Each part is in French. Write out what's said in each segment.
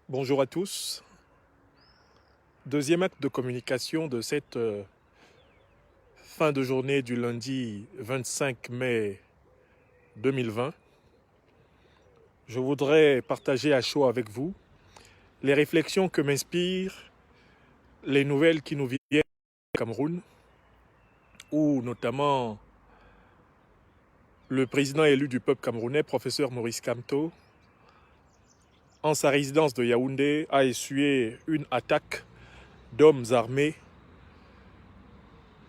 Bonjour à tous. Deuxième acte de communication de cette fin de journée du lundi 25 mai 2020. Je voudrais partager à chaud avec vous les réflexions que m'inspirent les nouvelles qui nous viennent du Cameroun, où notamment le président élu du peuple camerounais, professeur Maurice Kamto, en sa résidence de Yaoundé, a essuyé une attaque d'hommes armés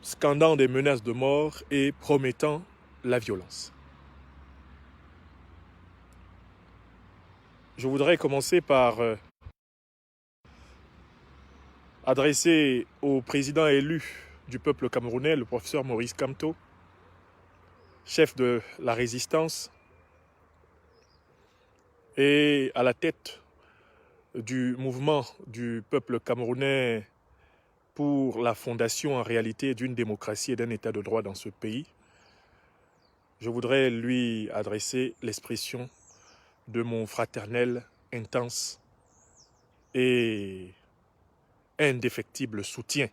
scandant des menaces de mort et promettant la violence. Je voudrais commencer par adresser au président élu du peuple camerounais, le professeur Maurice Kamto, chef de la résistance et à la tête du mouvement du peuple camerounais pour la fondation en réalité d'une démocratie et d'un état de droit dans ce pays. Je voudrais lui adresser l'expression de mon fraternel, intense et indéfectible soutien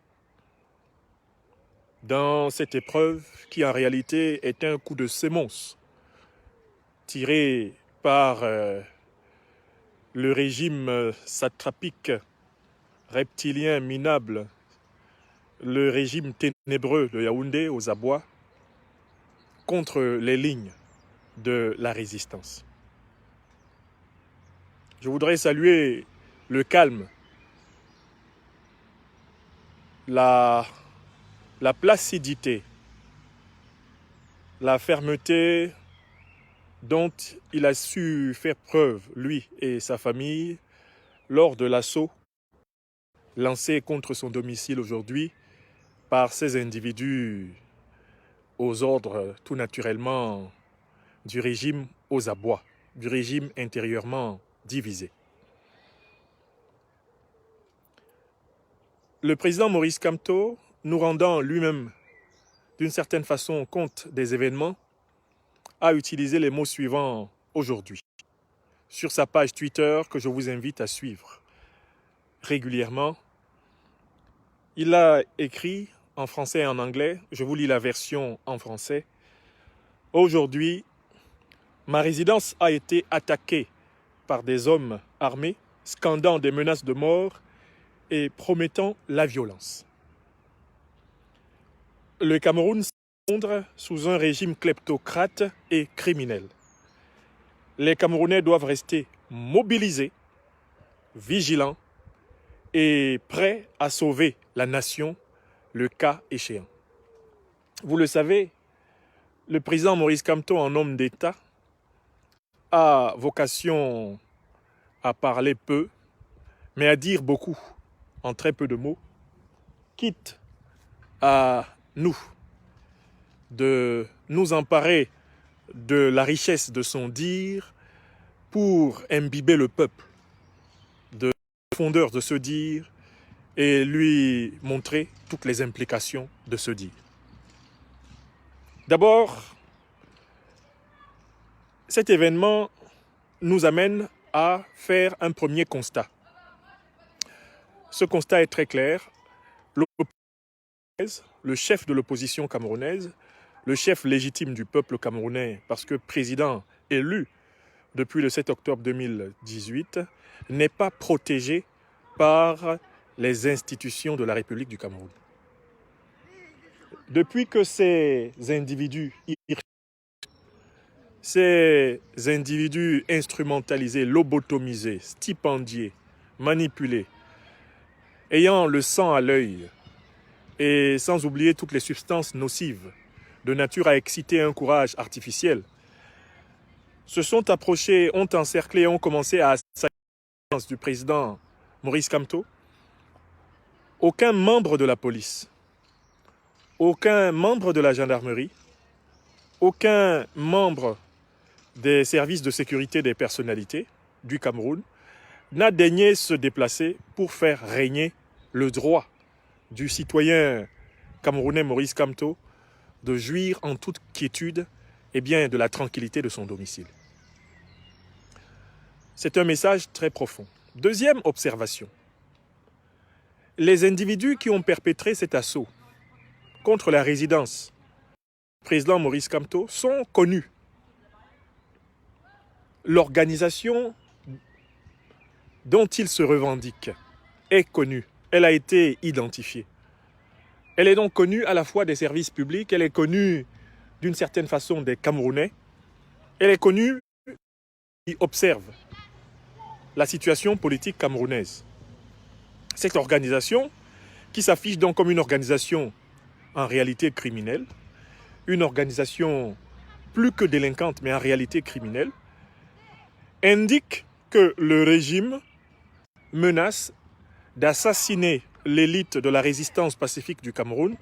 dans cette épreuve qui en réalité est un coup de sémence tiré par le régime satrapique, reptilien, minable, le régime ténébreux de Yaoundé aux abois contre les lignes de la résistance. Je voudrais saluer le calme, la placidité, la fermeté dont il a su faire preuve, lui et sa famille, lors de l'assaut lancé contre son domicile aujourd'hui par ces individus aux ordres tout naturellement du régime aux abois, du régime intérieurement divisé. Le président Maurice Kamto, nous rendant lui-même d'une certaine façon compte des événements, a utilisé les mots suivants aujourd'hui sur sa page Twitter que je vous invite à suivre régulièrement. Il a écrit en français et en anglais, je vous lis la version en français. Aujourd'hui, ma résidence a été attaquée par des hommes armés, scandant des menaces de mort et promettant la violence. Le Cameroun s'effondre sous un régime kleptocrate et criminel. Les Camerounais doivent rester mobilisés, vigilants et prêts à sauver la nation le cas échéant. Vous le savez, le président Maurice Kamto, en homme d'État, a vocation à parler peu, mais à dire beaucoup en très peu de mots, quitte à nous de nous emparer de la richesse de son dire pour imbiber le peuple de la profondeur de ce dire et lui montrer toutes les implications de ce dire. D'abord, cet événement nous amène à faire un premier constat. Ce constat est très clair. Le chef de l'opposition camerounaise, le chef légitime du peuple camerounais, parce que président élu depuis le 7 octobre 2018, n'est pas protégé par les institutions de la République du Cameroun. Depuis que ces individus instrumentalisés, lobotomisés, stipendiés, manipulés, ayant le sang à l'œil, et sans oublier toutes les substances nocives de nature à exciter un courage artificiel, se sont approchés, ont encerclé et ont commencé à assassiner du président Maurice Kamto. Aucun membre de la police, aucun membre de la gendarmerie, aucun membre des services de sécurité des personnalités du Cameroun n'a daigné se déplacer pour faire régner le droit du citoyen camerounais Maurice Kamto de jouir en toute quiétude et de la tranquillité de son domicile. C'est un message très profond. Deuxième observation. Les individus qui ont perpétré cet assaut contre la résidence du président Maurice Kamto sont connus. L'organisation dont ils se revendiquent est connue. Elle a été identifiée. Elle est donc connue à la fois des services publics, elle est connue d'une certaine façon des Camerounais, elle est connue qui observent la situation politique camerounaise. Cette organisation, qui s'affiche donc comme une organisation en réalité criminelle, une organisation plus que délinquante mais en réalité criminelle, indique que le régime menace d'assassiner l'élite de la résistance pacifique du Cameroun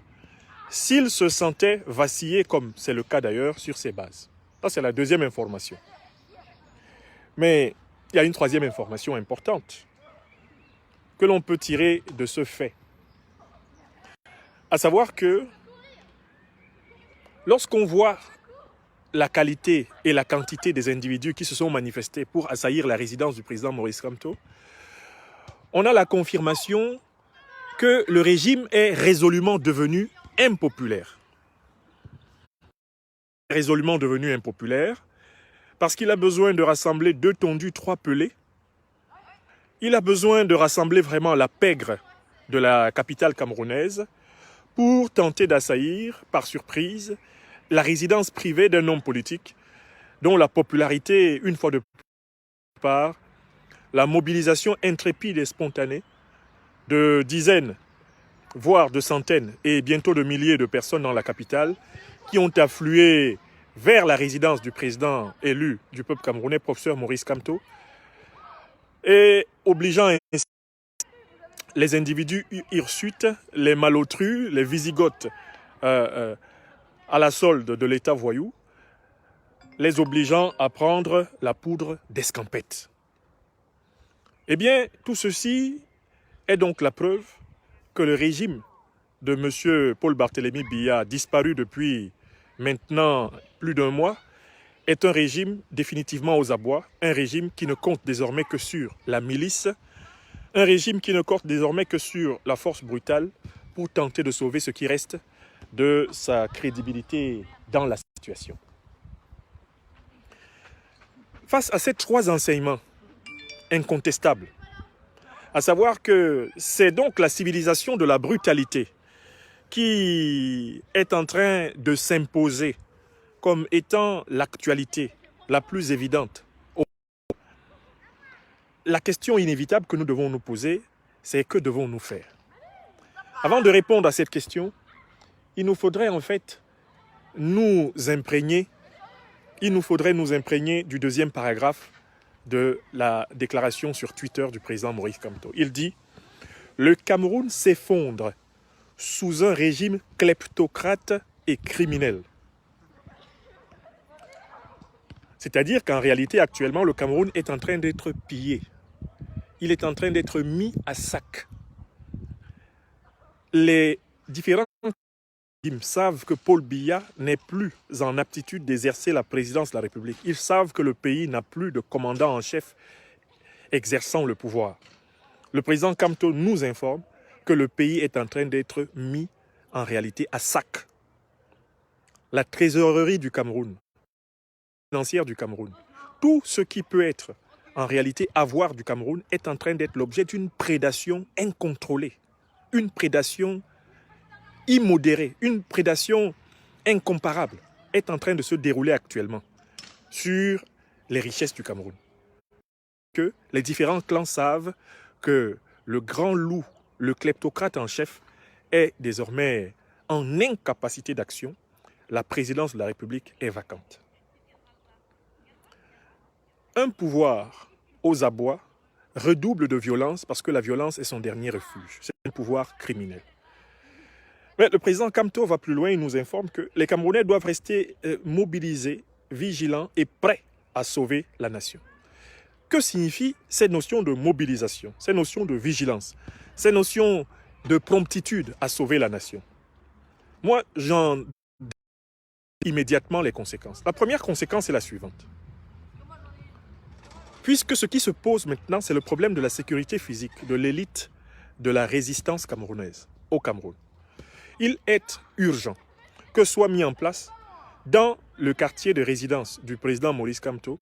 s'il se sentait vaciller, comme c'est le cas d'ailleurs, sur ses bases. Ça, c'est la deuxième information. Mais il y a une troisième information importante que l'on peut tirer de ce fait. À savoir que lorsqu'on voit la qualité et la quantité des individus qui se sont manifestés pour assaillir la résidence du président Maurice Kamto, on a la confirmation que le régime est résolument devenu impopulaire. Résolument devenu impopulaire parce qu'il a besoin de rassembler 2 tondus, 3 pelés. Il a besoin de rassembler vraiment la pègre de la capitale camerounaise pour tenter d'assaillir, par surprise, la résidence privée d'un homme politique dont la popularité, une fois de plus, par la mobilisation intrépide et spontanée de dizaines, voire de centaines et bientôt de milliers de personnes dans la capitale qui ont afflué vers la résidence du président élu du peuple camerounais, professeur Maurice Kamto, et obligeant ainsi les individus hirsutes, les malotrus, les wisigoths à la solde de l'État voyou, les obligeant à prendre la poudre d'escampette. Eh bien, tout ceci est donc la preuve que le régime de M. Paul Barthélémy Biya, disparu depuis maintenant plus d'1 mois, est un régime définitivement aux abois, un régime qui ne compte désormais que sur la milice, un régime qui ne compte désormais que sur la force brutale pour tenter de sauver ce qui reste de sa crédibilité dans la situation. Face à ces 3 enseignements incontestables, à savoir que c'est donc la civilisation de la brutalité qui est en train de s'imposer comme étant l'actualité la plus évidente. La question inévitable que nous devons nous poser, c'est que devons-nous faire? Avant de répondre à cette question, il nous faudrait en fait nous imprégner du 2e paragraphe de la déclaration sur Twitter du président Maurice Kamto. Il dit « Le Cameroun s'effondre sous un régime kleptocrate et criminel ». C'est-à-dire qu'en réalité, actuellement, le Cameroun est en train d'être pillé. Il est en train d'être mis à sac. Les différents régimes savent que Paul Biya n'est plus en aptitude d'exercer la présidence de la République. Ils savent que le pays n'a plus de commandant en chef exerçant le pouvoir. Le président Kamto nous informe que le pays est en train d'être mis en réalité à sac. La trésorerie du Cameroun, financière du Cameroun, tout ce qui peut être en réalité avoir du Cameroun est en train d'être l'objet d'une prédation incontrôlée, une prédation immodérée, une prédation incomparable est en train de se dérouler actuellement sur les richesses du Cameroun. Que les différents clans savent que le grand loup, le kleptocrate en chef, est désormais en incapacité d'action. La présidence de la République est vacante. Un pouvoir aux abois redouble de violence parce que la violence est son dernier refuge. C'est un pouvoir criminel. Mais le président Kamto va plus loin, il nous informe que les Camerounais doivent rester mobilisés, vigilants et prêts à sauver la nation. Que signifie cette notion de mobilisation, cette notion de vigilance, cette notion de promptitude à sauver la nation? Moi, j'en dis immédiatement les conséquences. La première conséquence est la suivante. Puisque ce qui se pose maintenant, c'est le problème de la sécurité physique de l'élite de la résistance camerounaise au Cameroun. Il est urgent que soit mis en place dans le quartier de résidence du président Maurice Kamto,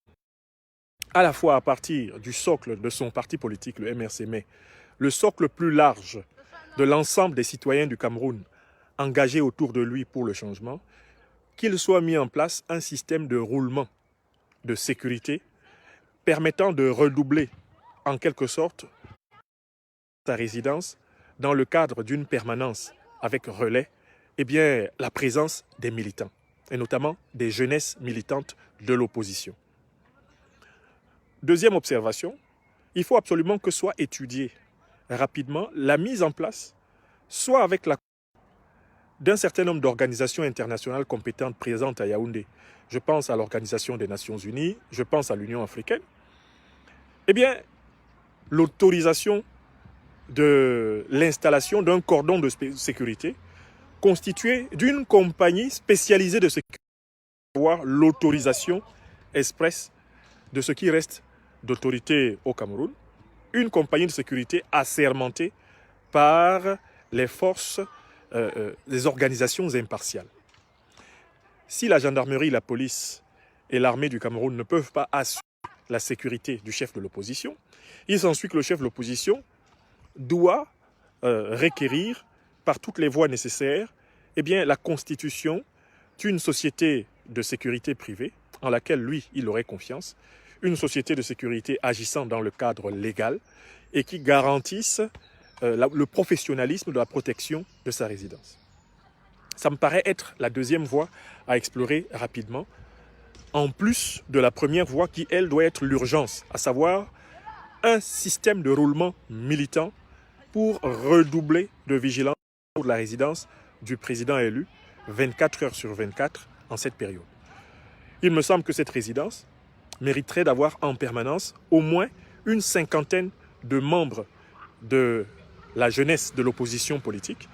à la fois à partir du socle de son parti politique, le MRC, mais le socle plus large de l'ensemble des citoyens du Cameroun engagés autour de lui pour le changement, qu'il soit mis en place un système de roulement de sécurité permettant de redoubler en quelque sorte sa résidence dans le cadre d'une permanence avec relais, eh bien, la présence des militants, et notamment des jeunesses militantes de l'opposition. Deuxième observation, il faut absolument que soit étudiée rapidement la mise en place, soit avec la d'un certain nombre d'organisations internationales compétentes présentes à Yaoundé. Je pense à l'Organisation des Nations Unies, je pense à l'Union africaine. Eh bien, l'autorisation de l'installation d'un cordon de sécurité constitué d'une compagnie spécialisée de sécurité, avoir l'autorisation expresse de ce qui reste d'autorité au Cameroun, une compagnie de sécurité assermentée par les forces, les organisations impartiales. Si la gendarmerie, la police et l'armée du Cameroun ne peuvent pas assurer la sécurité du chef de l'opposition, il s'ensuit que le chef de l'opposition doit requérir par toutes les voies nécessaires eh bien, la constitution d'une société de sécurité privée en laquelle lui, il aurait confiance, une société de sécurité agissant dans le cadre légal et qui garantisse le professionnalisme de la protection de sa résidence. Ça me paraît être la deuxième voie à explorer rapidement, en plus de la première voie qui, elle, doit être l'urgence, à savoir un système de roulement militant pour redoubler de vigilance pour la résidence du président élu 24 heures sur 24 en cette période. Il me semble que cette résidence mériterait d'avoir en permanence au moins une cinquantaine de membres de la jeunesse de l'opposition politique.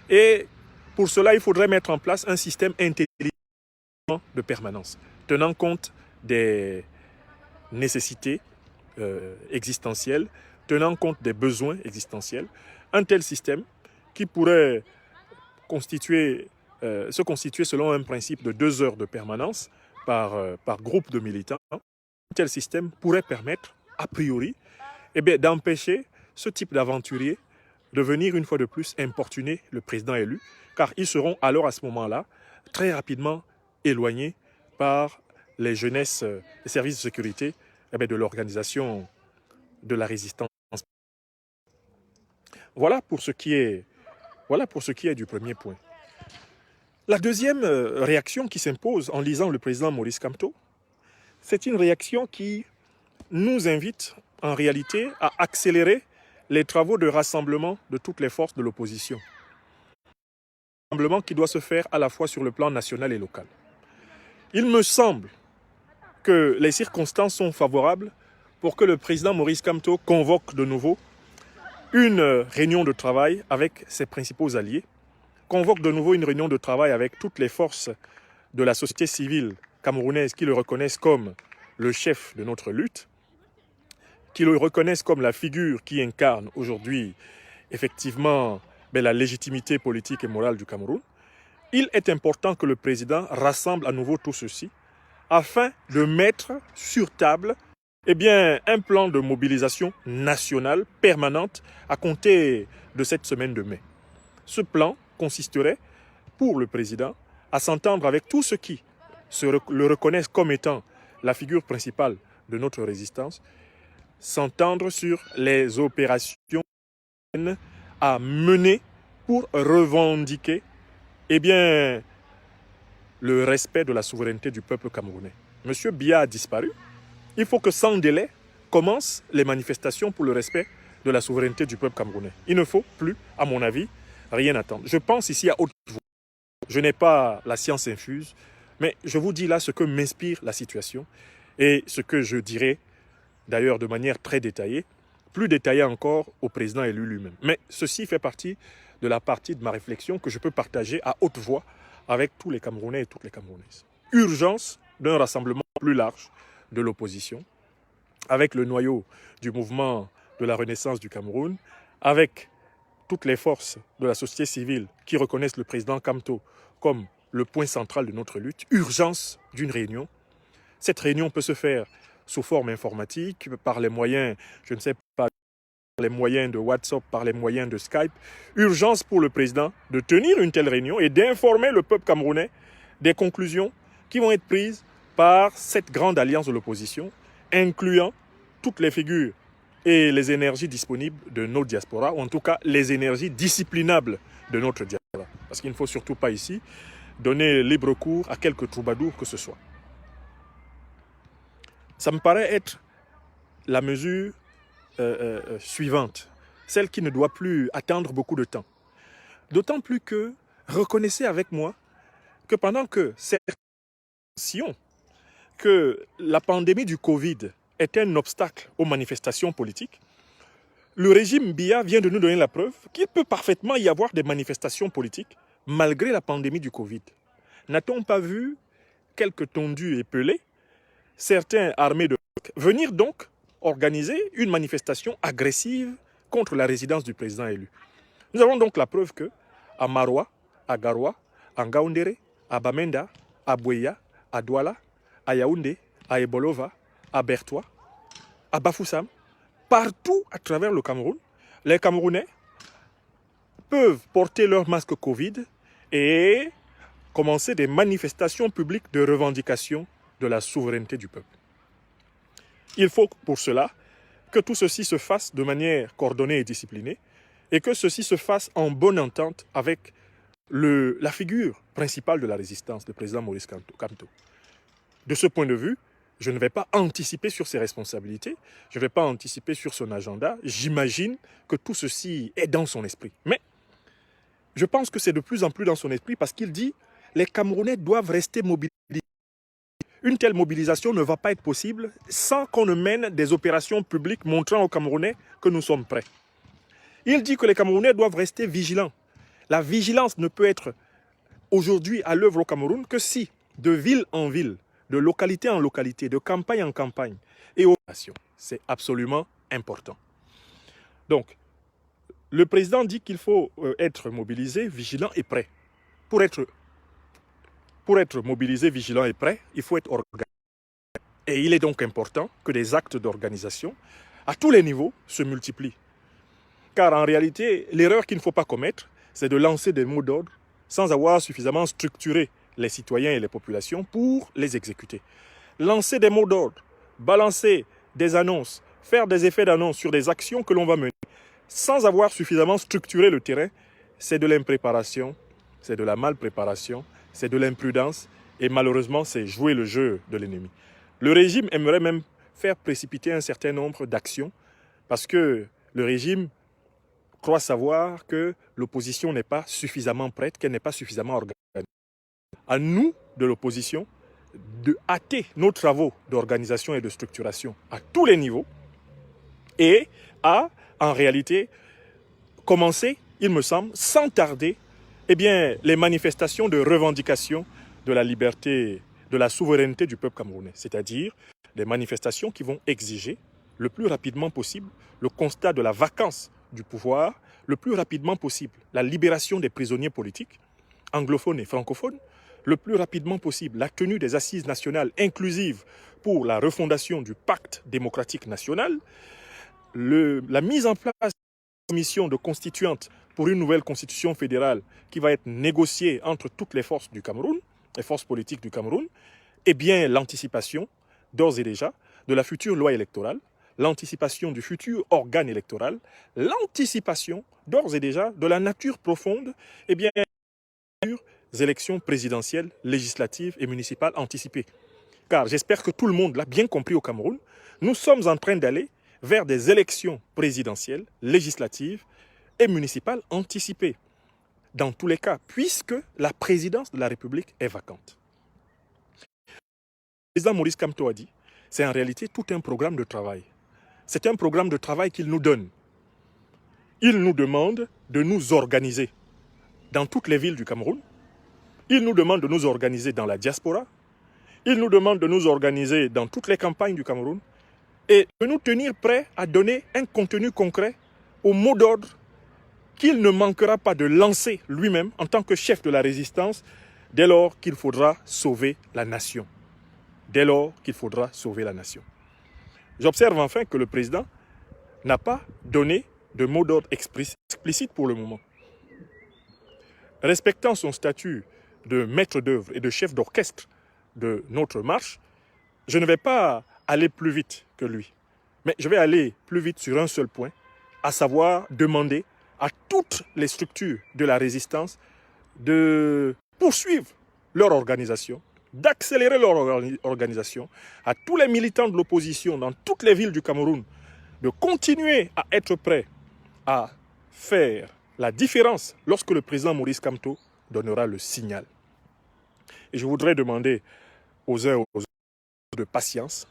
Et pour cela, il faudrait mettre en place un système intelligent de permanence, tenant compte des nécessités existentielles, tenant compte des besoins existentiels. Un tel système qui pourrait se constituer selon un principe de 2 heures de permanence par groupe de militants. Un tel système pourrait permettre, a priori, d'empêcher ce type d'aventuriers de venir une fois de plus importuner le président élu, car ils seront alors à ce moment-là très rapidement éloignés par les jeunesses, les services de sécurité de l'organisation de la résistance. Voilà pour ce qui est du premier point. La deuxième réaction qui s'impose en lisant le président Maurice Kamto, c'est une réaction qui nous invite en réalité à accélérer les travaux de rassemblement de toutes les forces de l'opposition. Un rassemblement qui doit se faire à la fois sur le plan national et local. Il me semble que les circonstances sont favorables pour que le président Maurice Kamto convoque de nouveau une réunion de travail avec ses principaux alliés, convoque de nouveau une réunion de travail avec toutes les forces de la société civile camerounaise qui le reconnaissent comme le chef de notre lutte, qui le reconnaissent comme la figure qui incarne aujourd'hui effectivement la légitimité politique et morale du Cameroun. Il est important que le président rassemble à nouveau tout ceci afin de mettre sur table un plan de mobilisation nationale permanente à compter de cette semaine de mai. Ce plan consisterait pour le président à s'entendre avec tous ceux qui le reconnaissent comme étant la figure principale de notre résistance, s'entendre sur les opérations à mener pour revendiquer le respect de la souveraineté du peuple camerounais. Monsieur Biya a disparu. Il faut que sans délai commencent les manifestations pour le respect de la souveraineté du peuple camerounais. Il ne faut plus, à mon avis, rien attendre. Je pense ici à haute voix. Je n'ai pas la science infuse, mais je vous dis là ce que m'inspire la situation et ce que je dirais d'ailleurs de manière très détaillée, plus détaillée encore au président élu lui-même. Mais ceci fait partie de la partie de ma réflexion que je peux partager à haute voix avec tous les Camerounais et toutes les Camerounaises. Urgence d'un rassemblement plus large de l'opposition avec le noyau du mouvement de la Renaissance du Cameroun, avec toutes les forces de la société civile qui reconnaissent le président Kamto comme le point central de notre lutte, urgence d'une réunion. Cette réunion peut se faire sous forme informatique, par les moyens, je ne sais pas, par les moyens de WhatsApp, par les moyens de Skype. Urgence pour le président de tenir une telle réunion et d'informer le peuple camerounais des conclusions qui vont être prises par cette grande alliance de l'opposition, incluant toutes les figures et les énergies disponibles de nos diasporas, ou en tout cas les énergies disciplinables de notre diaspora. Parce qu'il ne faut surtout pas ici donner libre cours à quelque troubadour que ce soit. Ça me paraît être la mesure suivante, celle qui ne doit plus attendre beaucoup de temps. D'autant plus que, reconnaissez avec moi, que pendant que certains que la pandémie du Covid est un obstacle aux manifestations politiques, le régime Biya vient de nous donner la preuve qu'il peut parfaitement y avoir des manifestations politiques malgré la pandémie du Covid. N'a-t-on pas vu quelques tondus et pelés, certains armés de venir donc organiser une manifestation agressive contre la résidence du président élu? Nous avons donc la preuve que à Maroua, à Garoua, à Ngaoundéré, à Bamenda, à Bouéya, à Douala, à Yaoundé, à Ebolova, à Bertois, à Bafoussam, partout à travers le Cameroun, les Camerounais peuvent porter leur masque Covid et commencer des manifestations publiques de revendication de la souveraineté du peuple. Il faut pour cela que tout ceci se fasse de manière coordonnée et disciplinée et que ceci se fasse en bonne entente avec la figure principale de la résistance, le président Maurice Kamto. De ce point de vue, je ne vais pas anticiper sur ses responsabilités, je ne vais pas anticiper sur son agenda. J'imagine que tout ceci est dans son esprit. Mais je pense que c'est de plus en plus dans son esprit parce qu'il dit « les Camerounais doivent rester mobilisés ». Une telle mobilisation ne va pas être possible sans qu'on ne mène des opérations publiques montrant aux Camerounais que nous sommes prêts. Il dit que les Camerounais doivent rester vigilants. La vigilance ne peut être aujourd'hui à l'œuvre au Cameroun que si, de ville en ville, de localité en localité, de campagne en campagne, et aux nations. C'est absolument important. Donc, le président dit qu'il faut être mobilisé, vigilant et prêt. Pour être mobilisé, vigilant et prêt, il faut être organisé. Et il est donc important que des actes d'organisation, à tous les niveaux, se multiplient. Car en réalité, l'erreur qu'il ne faut pas commettre, c'est de lancer des mots d'ordre sans avoir suffisamment structuré les citoyens et les populations pour les exécuter. Lancer des mots d'ordre, balancer des annonces, faire des effets d'annonce sur des actions que l'on va mener, sans avoir suffisamment structuré le terrain, c'est de l'impréparation, c'est de la malpréparation, c'est de l'imprudence et malheureusement, c'est jouer le jeu de l'ennemi. Le régime aimerait même faire précipiter un certain nombre d'actions parce que le régime croit savoir que l'opposition n'est pas suffisamment prête, qu'elle n'est pas suffisamment organisée. À nous, de l'opposition, de hâter nos travaux d'organisation et de structuration à tous les niveaux et à, en réalité, commencer, il me semble, sans tarder, les manifestations de revendication de la liberté, de la souveraineté du peuple camerounais. C'est-à-dire des manifestations qui vont exiger le plus rapidement possible le constat de la vacance du pouvoir, le plus rapidement possible la libération des prisonniers politiques, anglophones et francophones, le plus rapidement possible la tenue des assises nationales inclusives pour la refondation du pacte démocratique national, la mise en place d'une commission de constituante pour une nouvelle constitution fédérale qui va être négociée entre toutes les forces du Cameroun, les forces politiques du Cameroun, et bien l'anticipation, d'ores et déjà, de la future loi électorale, l'anticipation du futur organe électoral, l'anticipation, d'ores et déjà, de la nature profonde, des élections présidentielles, législatives et municipales anticipées. Car j'espère que tout le monde l'a bien compris au Cameroun, nous sommes en train d'aller vers des élections présidentielles, législatives et municipales anticipées. Dans tous les cas, puisque la présidence de la République est vacante. Le président Maurice Kamto a dit, c'est en réalité tout un programme de travail. C'est un programme de travail qu'il nous donne. Il nous demande de nous organiser dans toutes les villes du Cameroun. Il nous demande de nous organiser dans la diaspora. Il nous demande de nous organiser dans toutes les campagnes du Cameroun. et de nous tenir prêts à donner un contenu concret au mot d'ordre qu'il ne manquera pas de lancer lui-même en tant que chef de la résistance dès lors qu'il faudra sauver la nation. Dès lors qu'il faudra sauver la nation. J'observe enfin que le président n'a pas donné de mot d'ordre explicite pour le moment. Respectant son statut de maître d'œuvre et de chef d'orchestre de notre marche, je ne vais pas aller plus vite que lui. Mais je vais aller plus vite sur un seul point, à savoir demander à toutes les structures de la résistance de poursuivre leur organisation, d'accélérer leur organisation, à tous les militants de l'opposition dans toutes les villes du Cameroun, de continuer à être prêts à faire la différence lorsque le président Maurice Kamto donnera le signal. Et je voudrais demander aux uns et aux autres de patience,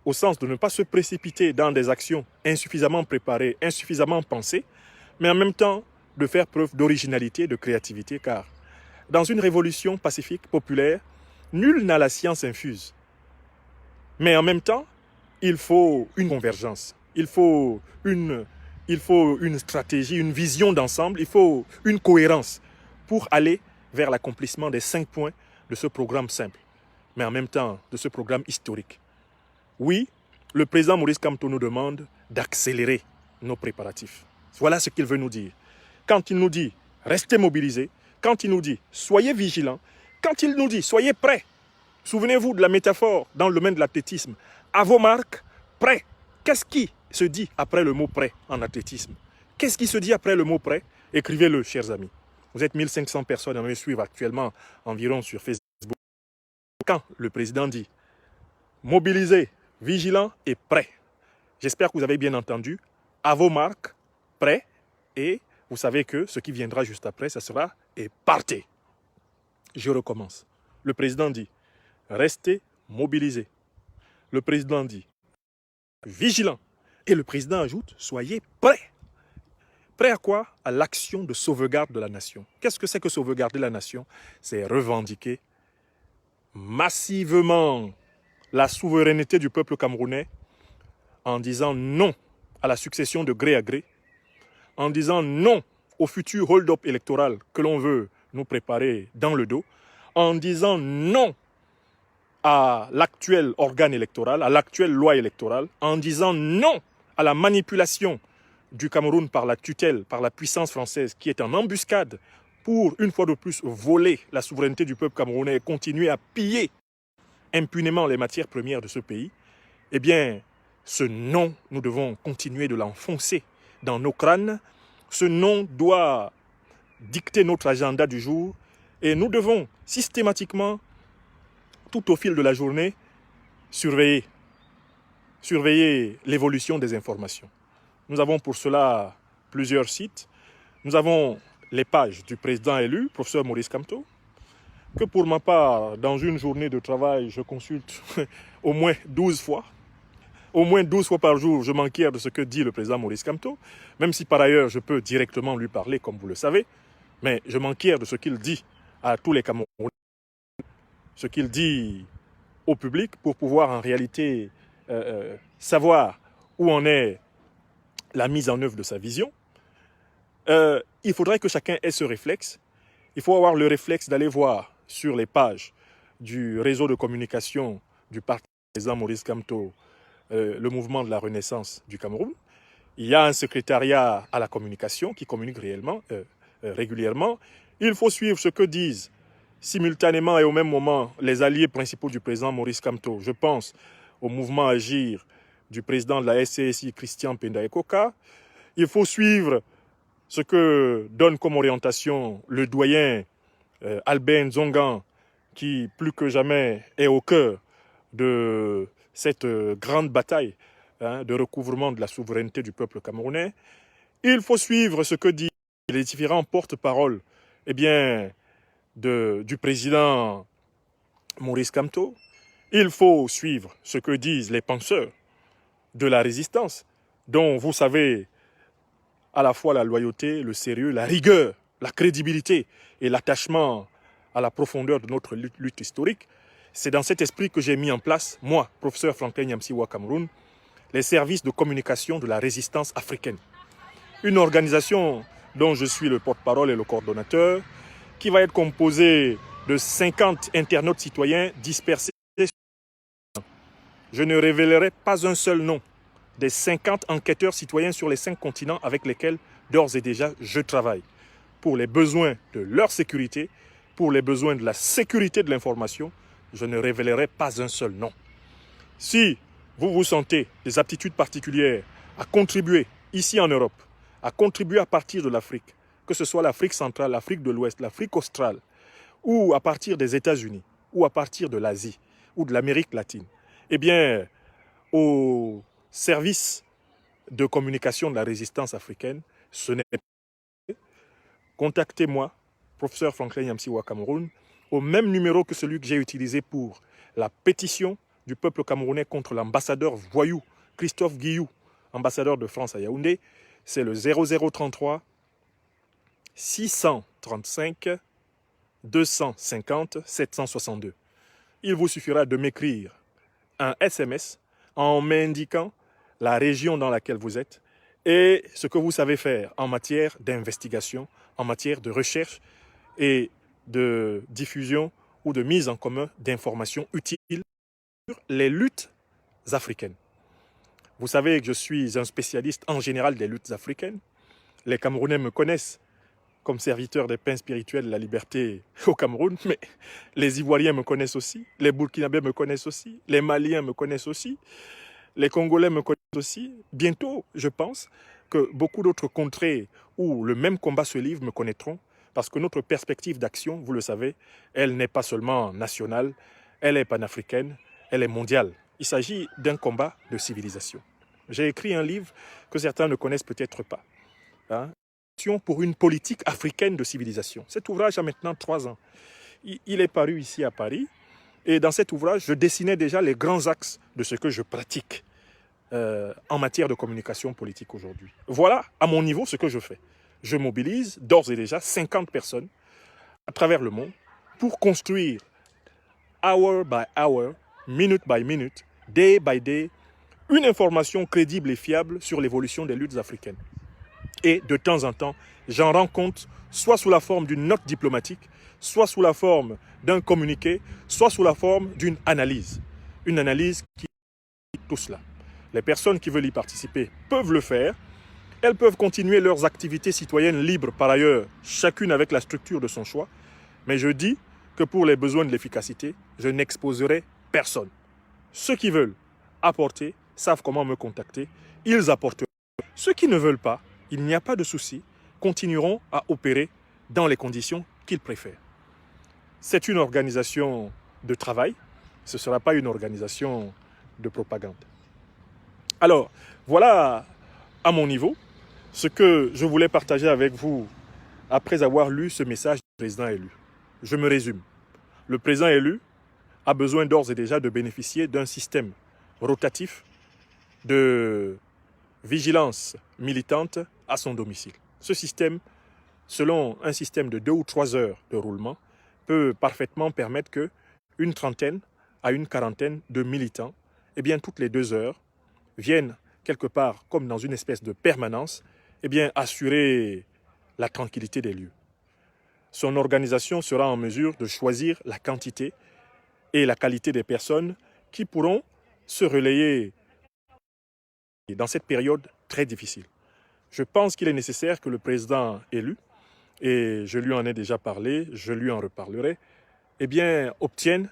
au sens de ne pas se précipiter dans des actions insuffisamment préparées, insuffisamment pensées, mais en même temps de faire preuve d'originalité, de créativité, car dans une révolution pacifique, populaire, nul n'a la science infuse. Mais en même temps, il faut une convergence, il faut une stratégie, une vision d'ensemble, il faut une cohérence pour aller vers l'accomplissement des 5 points de ce programme simple, mais en même temps de ce programme historique. Oui, le président Maurice Kamto nous demande d'accélérer nos préparatifs. Voilà ce qu'il veut nous dire. Quand il nous dit « restez mobilisés », quand il nous dit « soyez vigilants », quand il nous dit « soyez prêts », souvenez-vous de la métaphore dans le domaine de l'athlétisme. À vos marques, prêts. Qu'est-ce qui se dit après le mot prêt en athlétisme? Qu'est-ce qui se dit après le mot prêt? Écrivez-le, chers amis. Vous êtes 1500 personnes à me suivre actuellement environ sur Facebook. Quand le président dit mobilisés, vigilants et prêts, j'espère que vous avez bien entendu. À vos marques, prêts, et vous savez que ce qui viendra juste après, ça sera et partez. Je recommence. Le président dit restez mobilisés. Le président dit vigilants. Et le président ajoute soyez prêts. Prêt à quoi? À l'action de sauvegarde de la nation. Qu'est-ce que c'est que sauvegarder la nation? C'est revendiquer massivement la souveraineté du peuple camerounais en disant non à la succession de gré à gré, en disant non au futur hold-up électoral que l'on veut nous préparer dans le dos, en disant non à l'actuel organe électoral, à l'actuelle loi électorale, en disant non à la manipulation du Cameroun par la tutelle, par la puissance française qui est en embuscade pour, une fois de plus, voler la souveraineté du peuple camerounais et continuer à piller impunément les matières premières de ce pays, eh bien, ce non, nous devons continuer de l'enfoncer dans nos crânes. Ce non doit dicter notre agenda du jour et nous devons systématiquement, tout au fil de la journée, surveiller l'évolution des informations. Nous avons pour cela plusieurs sites. Nous avons les pages du président élu, professeur Maurice Kamto, que pour ma part, dans une journée de travail, je consulte au moins 12 fois. Au moins 12 fois par jour, je m'enquière de ce que dit le président Maurice Kamto, même si par ailleurs je peux directement lui parler, comme vous le savez, mais je m'enquière de ce qu'il dit à tous les Camerounais, ce qu'il dit au public pour pouvoir en réalité savoir où en est la mise en œuvre de sa vision. Il faudrait que chacun ait ce réflexe. Il faut avoir le réflexe d'aller voir sur les pages du réseau de communication du parti président Maurice Kamto, le mouvement de la Renaissance du Cameroun. Il y a un secrétariat à la communication qui communique régulièrement. Il faut suivre ce que disent simultanément et au même moment les alliés principaux du président Maurice Kamto. Je pense au mouvement Agir du président de la SCSI, Christian Penda Ekoka. Il faut suivre ce que donne comme orientation le doyen Albert Nzongan, qui plus que jamais est au cœur de cette grande bataille de recouvrement de la souveraineté du peuple camerounais. Il faut suivre ce que disent les différents porte-paroles du président Maurice Kamto. Il faut suivre ce que disent les penseurs de la résistance, dont vous savez à la fois la loyauté, le sérieux, la rigueur, la crédibilité et l'attachement à la profondeur de notre lutte historique. C'est dans cet esprit que j'ai mis en place, moi, professeur Franklin Yamsiwa Cameroun, les services de communication de la résistance africaine. Une organisation dont je suis le porte-parole et le coordonnateur, qui va être composée de 50 internautes citoyens dispersés. Je ne révélerai pas un seul nom des 50 enquêteurs citoyens sur les 5 continents avec lesquels d'ores et déjà je travaille, pour les besoins de leur sécurité, pour les besoins de la sécurité de l'information. Je ne révélerai pas un seul nom. Si vous vous sentez des aptitudes particulières à contribuer ici en Europe, à contribuer à partir de l'Afrique, que ce soit l'Afrique centrale, l'Afrique de l'Ouest, l'Afrique australe, ou à partir des États-Unis, ou à partir de l'Asie, ou de l'Amérique latine, eh bien, au service de communication de la résistance africaine, ce n'est pas. Contactez-moi, professeur Franklin Yamsiwa Cameroun, au même numéro que celui que j'ai utilisé pour la pétition du peuple camerounais contre l'ambassadeur voyou Christophe Guillou, ambassadeur de France à Yaoundé. C'est le 0033 635 250 762. Il vous suffira de m'écrire un SMS en m'indiquant la région dans laquelle vous êtes et ce que vous savez faire en matière d'investigation, en matière de recherche et de diffusion ou de mise en commun d'informations utiles sur les luttes africaines. Vous savez que je suis un spécialiste en général des luttes africaines. Les Camerounais me connaissent comme serviteur des pains spirituels de la liberté au Cameroun, mais les Ivoiriens me connaissent aussi, les Burkinabés me connaissent aussi, les Maliens me connaissent aussi, les Congolais me connaissent aussi. Bientôt, je pense que beaucoup d'autres contrées où le même combat se livre me connaîtront, parce que notre perspective d'action, vous le savez, elle n'est pas seulement nationale, elle est panafricaine, elle est mondiale. Il s'agit d'un combat de civilisation. J'ai écrit un livre que certains ne connaissent peut-être pas. Pour une politique africaine de civilisation. Cet ouvrage a maintenant 3 ans. Il est paru ici à Paris. Et dans cet ouvrage, je dessinais déjà les grands axes de ce que je pratique en matière de communication politique aujourd'hui. Voilà, à mon niveau, ce que je fais. Je mobilise d'ores et déjà 50 personnes à travers le monde pour construire hour by hour, minute by minute, day by day, une information crédible et fiable sur l'évolution des luttes africaines. Et de temps en temps, j'en rends compte, soit sous la forme d'une note diplomatique, soit sous la forme d'un communiqué, soit sous la forme d'une analyse. Une analyse qui dit tout cela. Les personnes qui veulent y participer peuvent le faire. Elles peuvent continuer leurs activités citoyennes libres par ailleurs, chacune avec la structure de son choix. Mais je dis que pour les besoins de l'efficacité, je n'exposerai personne. Ceux qui veulent apporter savent comment me contacter. Ils apporteront. Ceux qui ne veulent pas, il n'y a pas de souci, continueront à opérer dans les conditions qu'ils préfèrent. C'est une organisation de travail, ce ne sera pas une organisation de propagande. Alors, voilà à mon niveau ce que je voulais partager avec vous après avoir lu ce message du président élu. Je me résume. Le président élu a besoin d'ores et déjà de bénéficier d'un système rotatif de vigilance militante à son domicile. Ce système, selon un système de 2 ou 3 heures de roulement, peut parfaitement permettre qu'une trentaine à une quarantaine de militants, eh bien, toutes les 2 heures, viennent quelque part, comme dans une espèce de permanence, eh bien, assurer la tranquillité des lieux. Son organisation sera en mesure de choisir la quantité et la qualité des personnes qui pourront se relayer dans cette période très difficile. Je pense qu'il est nécessaire que le président élu, et je lui en ai déjà parlé, je lui en reparlerai, eh bien, obtienne,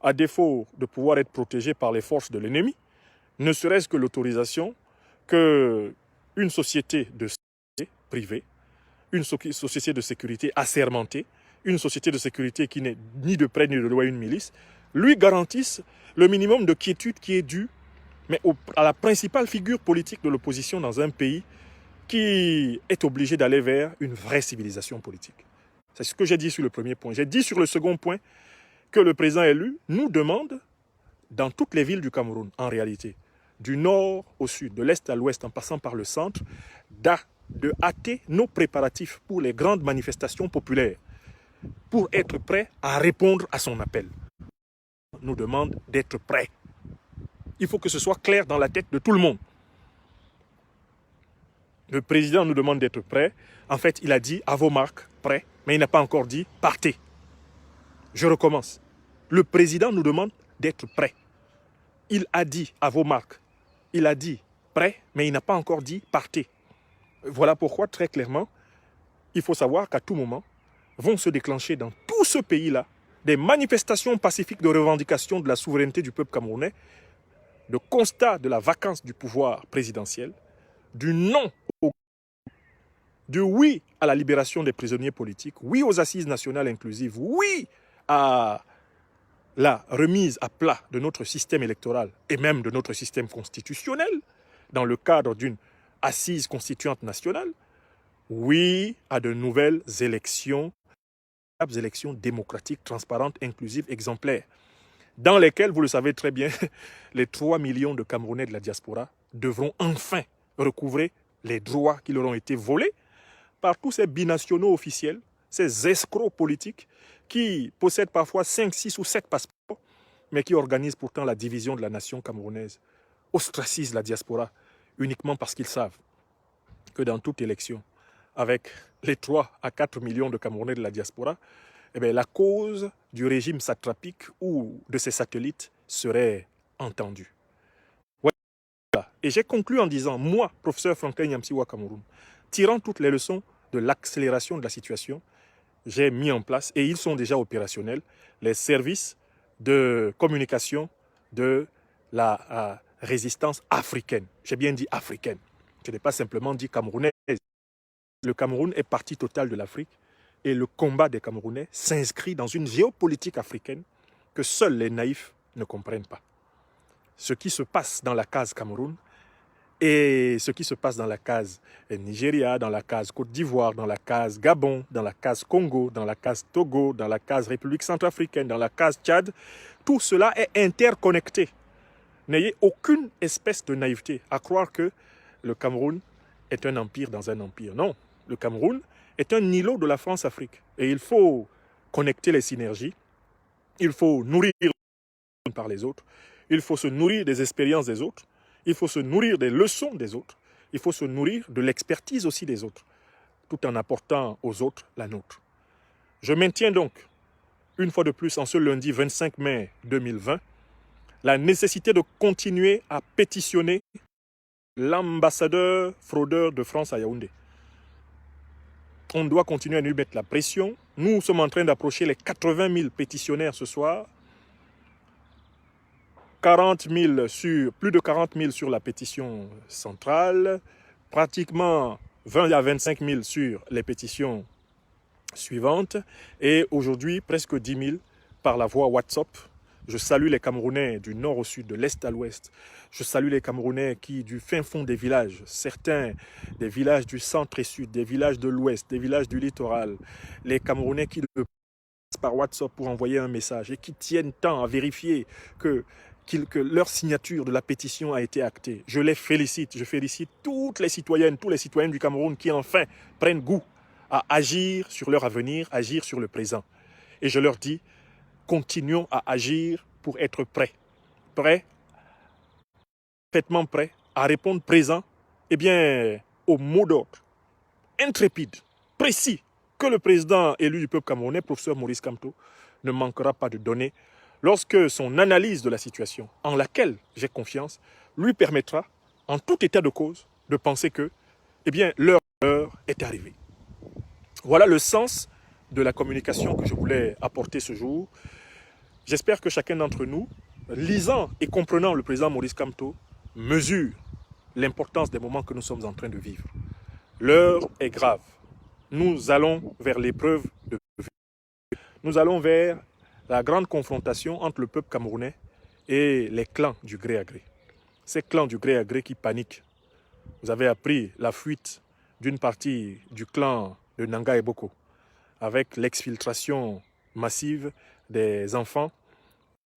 à défaut de pouvoir être protégé par les forces de l'ennemi, ne serait-ce que l'autorisation qu'une société de sécurité privée, une société de sécurité assermentée, une société de sécurité qui n'est ni de près ni de loin une milice, lui garantisse le minimum de quiétude qui est dû mais à la principale figure politique de l'opposition dans un pays qui est obligé d'aller vers une vraie civilisation politique. C'est ce que j'ai dit sur le premier point. J'ai dit sur le second point que le président élu nous demande, dans toutes les villes du Cameroun, en réalité, du nord au sud, de l'est à l'ouest, en passant par le centre, de hâter nos préparatifs pour les grandes manifestations populaires, pour être prêts à répondre à son appel. Il nous demande d'être prêts. Il faut que ce soit clair dans la tête de tout le monde. Le président nous demande d'être prêts. En fait, il a dit à vos marques, prêts, mais il n'a pas encore dit partez. Je recommence. Le président nous demande d'être prêts. Il a dit à vos marques, il a dit prêts, mais il n'a pas encore dit partez. Voilà pourquoi, très clairement, il faut savoir qu'à tout moment, vont se déclencher dans tout ce pays-là des manifestations pacifiques de revendication de la souveraineté du peuple camerounais, de constat de la vacance du pouvoir présidentiel, du non au du oui à la libération des prisonniers politiques, oui aux assises nationales inclusives, oui à la remise à plat de notre système électoral et même de notre système constitutionnel dans le cadre d'une assise constituante nationale, oui à de nouvelles élections démocratiques, transparentes, inclusives, exemplaires, dans lesquelles, vous le savez très bien, les 3 millions de Camerounais de la diaspora devront enfin recouvrer les droits qui leur ont été volés par tous ces binationaux officiels, ces escrocs politiques qui possèdent parfois 5, 6 ou 7 passeports, mais qui organisent pourtant la division de la nation camerounaise, ostracisent la diaspora uniquement parce qu'ils savent que dans toute élection, avec les 3 à 4 millions de Camerounais de la diaspora, eh bien, la cause du régime satrapique ou de ses satellites serait entendue. Voilà. Et j'ai conclu en disant, moi, professeur Franklin Nyamsiwa Cameroun, tirant toutes les leçons de l'accélération de la situation, j'ai mis en place, et ils sont déjà opérationnels, les services de communication de la résistance africaine. J'ai bien dit africaine. Je n'ai pas simplement dit camerounaise. Le Cameroun est partie totale de l'Afrique et le combat des Camerounais s'inscrit dans une géopolitique africaine que seuls les naïfs ne comprennent pas. Ce qui se passe dans la case Cameroun et ce qui se passe dans la case Nigeria, dans la case Côte d'Ivoire, dans la case Gabon, dans la case Congo, dans la case Togo, dans la case République centrafricaine, dans la case Tchad, tout cela est interconnecté. N'ayez aucune espèce de naïveté à croire que le Cameroun est un empire dans un empire. Non, le Cameroun est un îlot de la France-Afrique. Et il faut connecter les synergies, il faut nourrir les uns par les autres, il faut se nourrir des expériences des autres, il faut se nourrir des leçons des autres, il faut se nourrir de l'expertise aussi des autres, tout en apportant aux autres la nôtre. Je maintiens donc, une fois de plus, en ce lundi 25 mai 2020, la nécessité de continuer à pétitionner l'ambassadeur fraudeur de France à Yaoundé. On doit continuer à lui mettre la pression. Nous sommes en train d'approcher les 80 000 pétitionnaires ce soir. plus de 40 000 sur la pétition centrale, pratiquement 20 à 25 000 sur les pétitions suivantes et aujourd'hui presque 10 000 par la voie WhatsApp. Je salue les Camerounais du nord au sud, de l'est à l'ouest. Je salue les Camerounais qui, du fin fond des villages, certains des villages du centre et sud, des villages de l'ouest, des villages du littoral, les Camerounais qui le passent par WhatsApp pour envoyer un message et qui tiennent tant à vérifier que leur signature de la pétition a été actée. Je les félicite. Je félicite toutes les citoyennes, tous les citoyens du Cameroun qui enfin prennent goût à agir sur leur avenir, agir sur le présent. Et je leur dis, continuons à agir pour être prêts. Prêts, parfaitement prêts à répondre présent, eh bien, au mot d'ordre intrépide, précis, que le président élu du peuple camerounais, professeur Maurice Kamto, ne manquera pas de donner lorsque son analyse de la situation, en laquelle j'ai confiance, lui permettra, en tout état de cause, de penser que, eh bien, l'heure est arrivée. Voilà le sens de la communication que je voulais apporter ce jour. J'espère que chacun d'entre nous, lisant et comprenant le président Maurice Kamto, mesure l'importance des moments que nous sommes en train de vivre. L'heure est grave. Nous allons vers l'épreuve de vie. Nous allons vers la grande confrontation entre le peuple camerounais et les clans du gré à gré. Ces clans du gré à gré qui paniquent. Vous avez appris la fuite d'une partie du clan de Nanga et Boko, avec l'exfiltration massive des enfants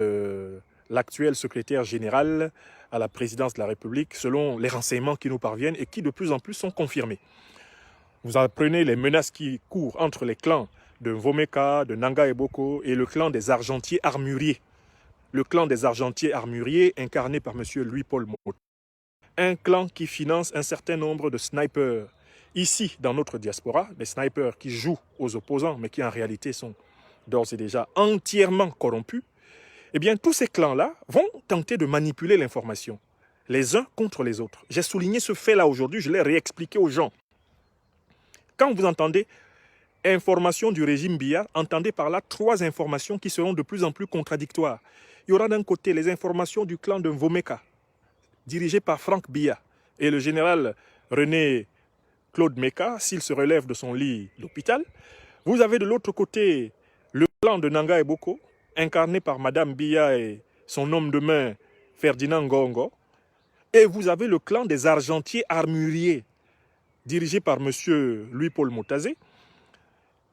de l'actuel secrétaire général à la présidence de la République, selon les renseignements qui nous parviennent et qui de plus en plus sont confirmés. Vous apprenez les menaces qui courent entre les clans de Vomeka, de Nanga et Boko et le clan des argentiers armuriers le clan des argentiers armuriers incarné par M. Louis-Paul Mot. Un clan qui finance un certain nombre de snipers. Ici, dans notre diaspora, des snipers qui jouent aux opposants, mais qui en réalité sont d'ores et déjà entièrement corrompus. Eh bien, tous ces clans-là vont tenter de manipuler l'information, les uns contre les autres. J'ai souligné ce fait-là aujourd'hui, je l'ai réexpliqué aux gens. Quand vous entendez information du régime Biya, entendez par là 3 informations qui seront de plus en plus contradictoires. Il y aura d'un côté les informations du clan de Mvomeka, dirigé par Franck Biya, et le général René Claude Meka, s'il se relève de son lit d'hôpital. Vous avez de l'autre côté le clan de Nanga et Boko, incarné par Madame Biya et son homme de main Ferdinand Ngongo. Et vous avez le clan des argentiers armuriers, dirigé par M. Louis-Paul Motazé.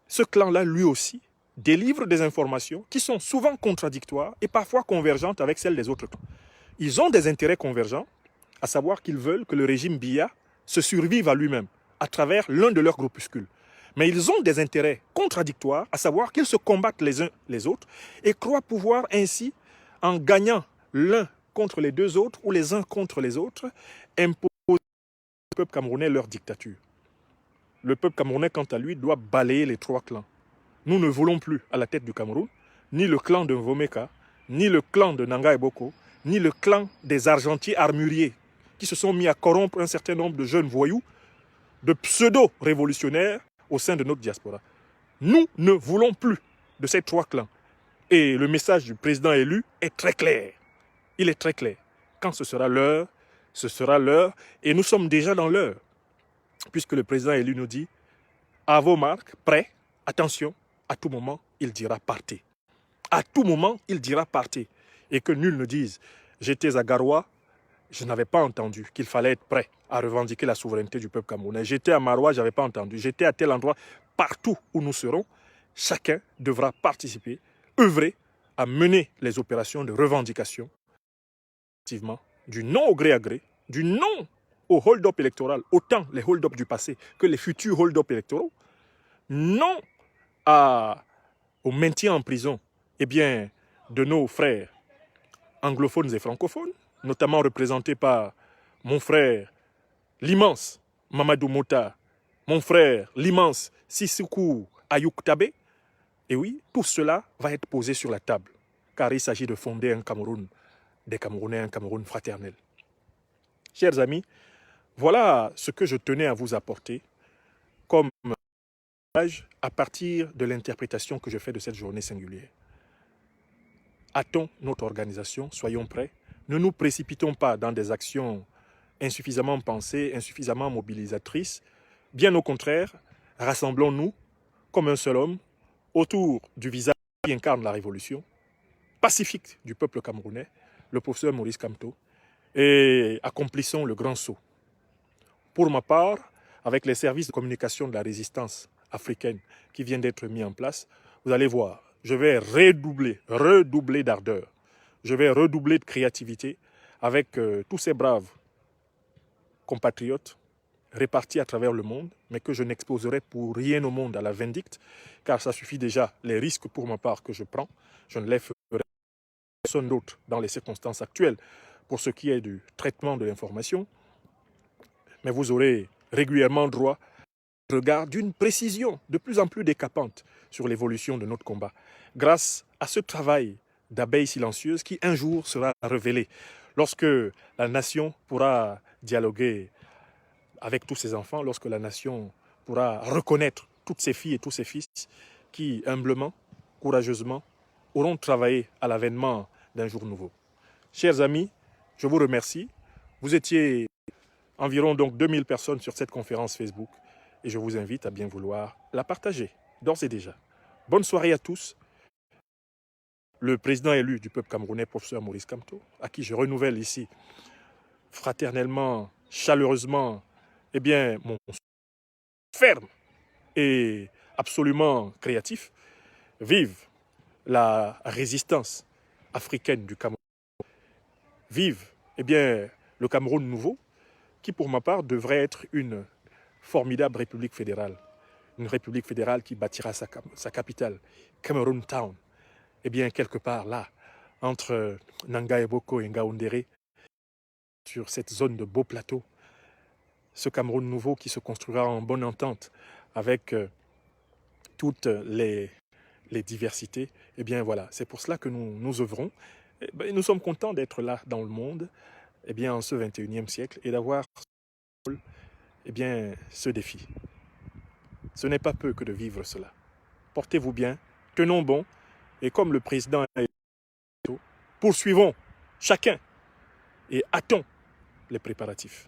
Ce clan-là, lui aussi, délivre des informations qui sont souvent contradictoires et parfois convergentes avec celles des autres clans. Ils ont des intérêts convergents, à savoir qu'ils veulent que le régime Biya se survive à lui-même, à travers l'un de leurs groupuscules. Mais ils ont des intérêts contradictoires, à savoir qu'ils se combattent les uns les autres et croient pouvoir ainsi, en gagnant l'un contre les deux autres ou les uns contre les autres, imposer au peuple camerounais leur dictature. Le peuple camerounais, quant à lui, doit balayer les 3 clans. Nous ne voulons plus à la tête du Cameroun ni le clan de Mvomeka, ni le clan de Nanga et Boko, ni le clan des argentiers armuriers qui se sont mis à corrompre un certain nombre de jeunes voyous, de pseudo-révolutionnaires au sein de notre diaspora. Nous ne voulons plus de ces 3 clans. Et le message du président élu est très clair. Il est très clair. Quand ce sera l'heure, ce sera l'heure. Et nous sommes déjà dans l'heure. Puisque le président élu nous dit, à vos marques, prêts, attention, à tout moment, il dira partez. À tout moment, il dira partez. Et que nul ne dise, j'étais à Garoua, je n'avais pas entendu qu'il fallait être prêt à revendiquer la souveraineté du peuple camerounais. J'étais à Maroua, je n'avais pas entendu. J'étais à tel endroit, partout où nous serons, chacun devra participer, œuvrer à mener les opérations de revendication, effectivement, du non au gré à gré, du non au hold-up électoral, autant les hold-up du passé que les futurs hold-up électoraux, non au maintien en prison de nos frères anglophones et francophones, notamment représentés par mon frère, l'immense Mamadou Mota, mon frère, l'immense Sissoukou Ayouk Tabé. Et oui, tout cela va être posé sur la table, car il s'agit de fonder un Cameroun, des Camerounais, un Cameroun fraternel. Chers amis, voilà ce que je tenais à vous apporter comme message à partir de l'interprétation que je fais de cette journée singulière. Hâtons notre organisation, soyons prêts. Ne nous précipitons pas dans des actions insuffisamment pensées, insuffisamment mobilisatrices. Bien au contraire, rassemblons-nous comme un seul homme autour du visage qui incarne la révolution pacifique du peuple camerounais, le professeur Maurice Kamto, et accomplissons le grand saut. Pour ma part, avec les services de communication de la résistance africaine qui viennent d'être mis en place, vous allez voir, je vais redoubler d'ardeur. Je vais redoubler de créativité avec tous ces braves compatriotes répartis à travers le monde, mais que je n'exposerai pour rien au monde à la vindicte, car ça suffit déjà les risques pour ma part que je prends. Je ne les ferai personne d'autre dans les circonstances actuelles pour ce qui est du traitement de l'information. Mais vous aurez régulièrement droit à un regard d'une précision de plus en plus décapante sur l'évolution de notre combat, grâce à ce travail d'abeilles silencieuses qui un jour sera révélé, lorsque la nation pourra dialoguer avec tous ses enfants, lorsque la nation pourra reconnaître toutes ses filles et tous ses fils qui, humblement, courageusement, auront travaillé à l'avènement d'un jour nouveau. Chers amis, je vous remercie. Vous étiez environ donc 2000 personnes sur cette conférence Facebook et je vous invite à bien vouloir la partager, d'ores et déjà. Bonne soirée à tous. Le président élu du peuple camerounais, professeur Maurice Kamto, à qui je renouvelle ici fraternellement, chaleureusement, mon ferme et absolument créatif. Vive la résistance africaine du Cameroun. Vive le Cameroun nouveau, qui pour ma part devrait être une formidable république fédérale. Une république fédérale qui bâtira sa capitale, Cameroun Town. Quelque part là, entre Nanga Eboko et Ngaoundéré, sur cette zone de beaux plateaux. Ce Cameroun nouveau qui se construira en bonne entente avec toutes les diversités. Eh bien voilà, c'est pour cela que nous œuvrons. Et nous sommes contents d'être là dans le monde, eh bien, en ce 21e siècle, et d'avoir eh bien, ce défi. Ce n'est pas peu que de vivre cela. Portez-vous bien, tenons bon, et comme le président a dit, poursuivons chacun et hâtons les préparatifs.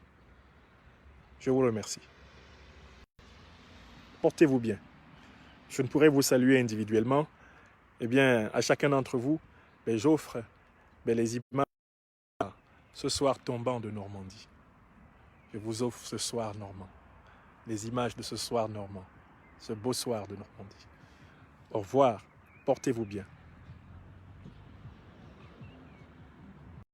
Je vous remercie. Portez-vous bien. Je ne pourrais vous saluer individuellement. Eh bien, à chacun d'entre vous, j'offre les images ce soir tombant de Normandie. Je vous offre ce soir normand. Les images de ce soir normand. Ce beau soir de Normandie. Au revoir. Portez-vous bien.